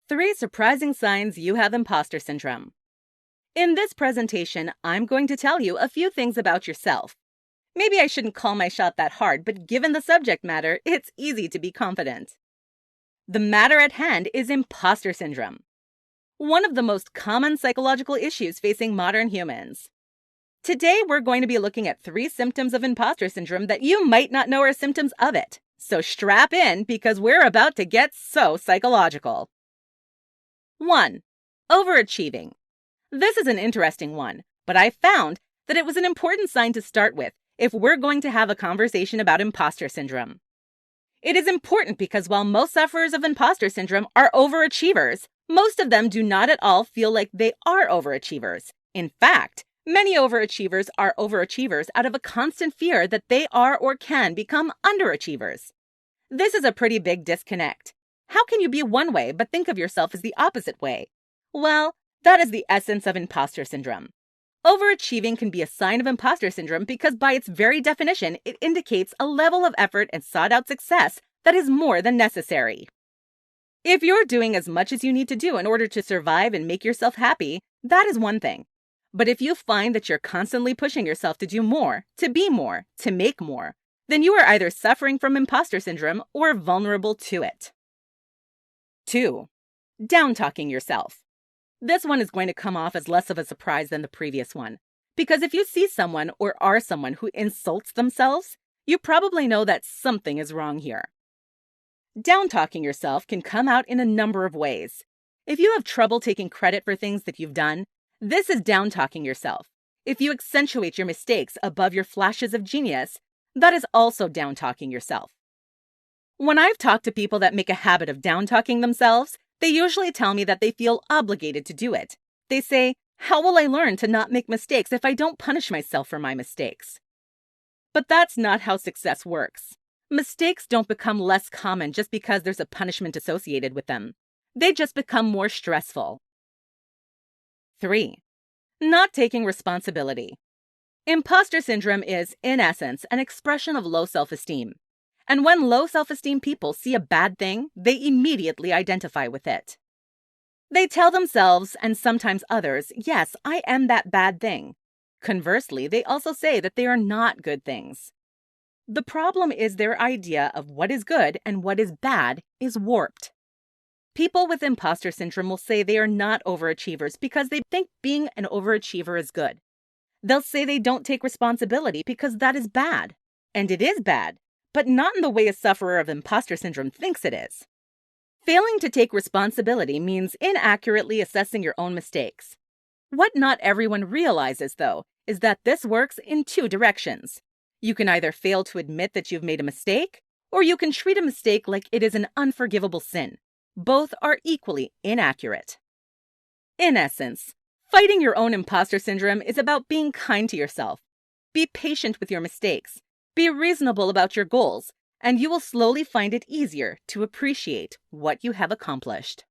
3 surprising signs you have imposter syndrome. In this presentation, I'm going to tell you a few things about yourself. Maybe I shouldn't call my shot that hard, but given the subject matter, it's easy to be confident. The matter at hand is imposter syndrome, one of the most common psychological issues facing modern humans. Today, we're going to be looking at 3 symptoms of imposter syndrome that you might not know are symptoms of it. So strap in, because we're about to get so psychological. 1. Overachieving. This is an interesting one, but I found that it was an important sign to start with if we're going to have a conversation about imposter syndrome. It is important because while most sufferers of imposter syndrome are overachievers, most of them do not at all feel like they are overachievers. In fact, many overachievers are overachievers out of a constant fear that they are or can become underachievers. This is a pretty big disconnect. How can you be one way but think of yourself as the opposite way? Well, that is the essence of imposter syndrome. Overachieving can be a sign of imposter syndrome because by its very definition, it indicates a level of effort and sought-out success that is more than necessary. If you're doing as much as you need to do in order to survive and make yourself happy, that is one thing. But if you find that you're constantly pushing yourself to do more, to be more, to make more, then you are either suffering from imposter syndrome or vulnerable to it. 2. Downtalking yourself. This one is going to come off as less of a surprise than the previous one, because if you see someone or are someone who insults themselves, you probably know that something is wrong here. Downtalking yourself can come out in a number of ways. If you have trouble taking credit for things that you've done, this is downtalking yourself. If you accentuate your mistakes above your flashes of genius, that is also downtalking yourself. When I've talked to people that make a habit of downtalking themselves, they usually tell me that they feel obligated to do it. They say, "How will I learn to not make mistakes if I don't punish myself for my mistakes?" But that's not how success works. Mistakes don't become less common just because there's a punishment associated with them. They just become more stressful. 3. Not taking responsibility. Imposter syndrome is, in essence, an expression of low self-esteem. And when low self-esteem people see a bad thing, they immediately identify with it. They tell themselves, and sometimes others, "Yes, I am that bad thing." Conversely, they also say that they are not good things. The problem is their idea of what is good and what is bad is warped. People with imposter syndrome will say they are not overachievers because they think being an overachiever is good. They'll say they don't take responsibility because that is bad. And it is bad, but not in the way a sufferer of imposter syndrome thinks it is. Failing to take responsibility means inaccurately assessing your own mistakes. What not everyone realizes, though, is that this works in 2 directions. You can either fail to admit that you've made a mistake, or you can treat a mistake like it is an unforgivable sin. Both are equally inaccurate. In essence, fighting your own imposter syndrome is about being kind to yourself. Be patient with your mistakes. Be reasonable about your goals, and you will slowly find it easier to appreciate what you have accomplished.